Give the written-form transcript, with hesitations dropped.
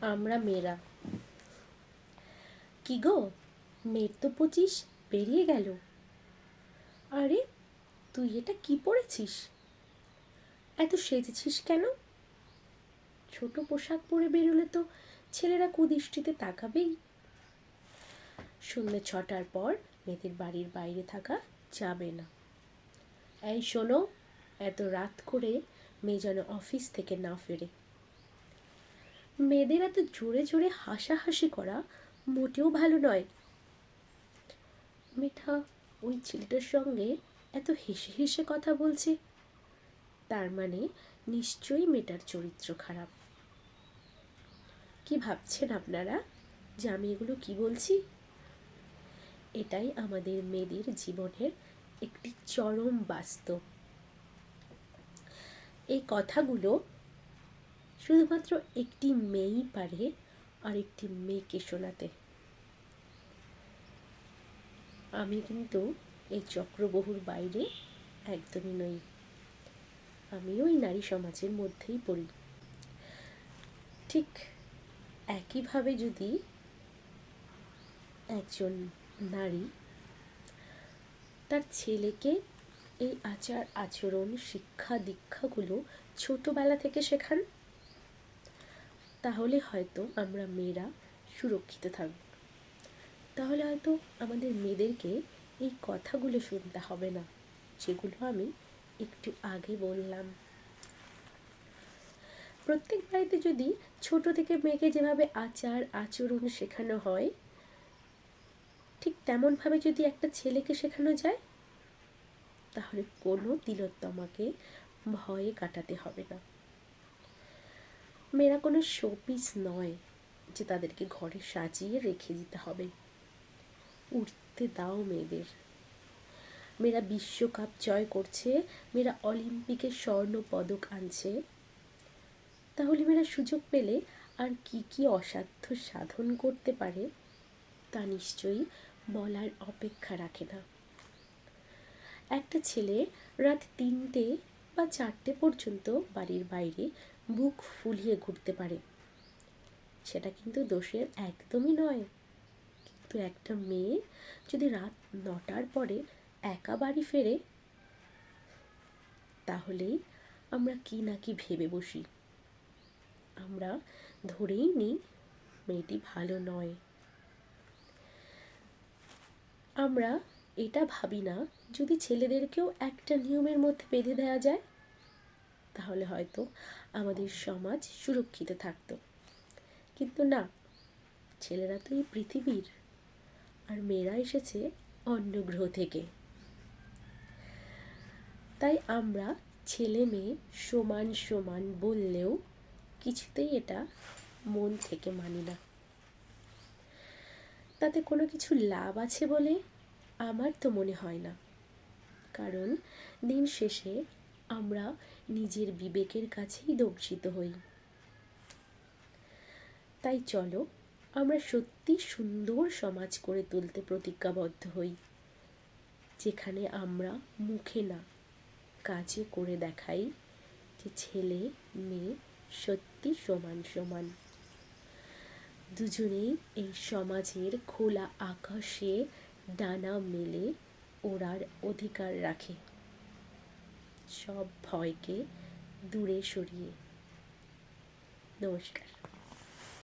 আমরা মেয়েরা। কি গো, মেয়ের তো 25 পেরিয়ে গেল। আরে, তুই এটা কি পরেছিস? এত সেজেছিস কেন? ছোট পোশাক পরে বেরোলে তো ছেলেরা কুদৃষ্টিতে তাকাবেই। সন্ধ্যে 6টার পর মেয়েদের বাড়ির বাইরে থাকা যাবে না। এই শোনো, এত রাত করে মেয়ে যেন অফিস থেকে না ফেরে। মেয়েদের এত জোরে জোরে হাসাহাসি করা মোটেও ভালো নয়। মেয়েটা ওই ছেলেটার সঙ্গে এত হেসে হেসে কথা বলছে, তার মানে নিশ্চয়ই মেয়েটার চরিত্র খারাপ। কি ভাবছেন আপনারা যে আমি এগুলো কি বলছি? এটাই আমাদের মেয়েদের জীবনের একটি চরম বাস্তব। এই কথাগুলো শুধুমাত্র একটি মেয়েই পারে আরেকটি মেয়েকে শোনাতে। আমি কিন্তু এই চক্রবহুর বাইরে একদমই নই। আমি ওই নারী সমাজের মধ্যেই পড়ি। ঠিক একইভাবে যদি একজন নারী তার ছেলেকে এই আচার আচরণ শিক্ষা দীক্ষাগুলো ছোটবেলা থেকে শেখান, তাহলে হয়তো আমরা মেয়েরা সুরক্ষিত থাকব। তাহলে হয়তো আমাদের মেয়েদেরকে এই কথাগুলো শুনতে হবে না, যেগুলো আমি একটু আগে বললাম। প্রত্যেক বাড়িতে যদি ছোট থেকে মেয়েকে যেভাবে আচার আচরণ শেখানো হয়, ঠিক তেমনভাবে যদি একটা ছেলেকে শেখানো যায়, তাহলে কোনো তিলোত্তমাকে ভয়ে কাটাতে হবে না। মেয়েরা কোনো শোপিস নয় যে তাদেরকে ঘরে সাজিয়ে রেখে দিতে হবে। উঠতে দাও মেয়েদের। মেয়েরা বিশ্বকাপ জয় করছে, মেয়েরা অলিম্পিকে স্বর্ণ পদক আনছে, তাহলে মেয়েরা সুযোগ পেলে আর কি কি অসাধ্য সাধন করতে পারে তা নিশ্চয়ই বলার অপেক্ষা রাখে না। একটা ছেলে রাত 3টে বা 4টে পর্যন্ত বাড়ির বাইরে বুক ফুলিয়ে ঘুরতে পারে, সেটা কিন্তু দোষের একদমই নয়। কিন্তু একটা মেয়ে যদি রাত 9টার পরে একা বাড়ি ফেরে, তাহলেই আমরা কি না কি ভেবে বসি। আমরা ধরেই নিই মেয়েটি ভালো নয়। আমরা এটা ভাবি না যদি ছেলেদেরকেও একটা নিয়মের মধ্যে বেঁধে দেওয়া যায়, তাহলে হয়তো আমাদের সমাজ সুরক্ষিত থাকতো। কিন্তু না, ছেলেরা তো এই পৃথিবীর, আর মেয়েরা এসেছে অন্য গ্রহ থেকে। তাই আমরা ছেলে মেয়ে সমান সমান বললেও কিছুতেই এটা মন থেকে মানি না। তাতে কোনো কিছু লাভ আছে বলে আমার তো মনে হয় না। কারণ দিন শেষে আমরা নিজের বিবেকের কাছেই দংশিত হই। তাই চলো আমরা সত্যি সুন্দর সমাজ করে তুলতে প্রতিজ্ঞাবদ্ধ হই, যেখানে আমরা মুখে না কাজে করে দেখাই যে ছেলে মেয়ে সত্যি সমান সমান। দুজনেই এই সমাজের খোলা আকাশে ডানা মেলে ওড়ার অধিকার রাখে, সব ভয়কে দূরে সরিয়ে। নমস্কার।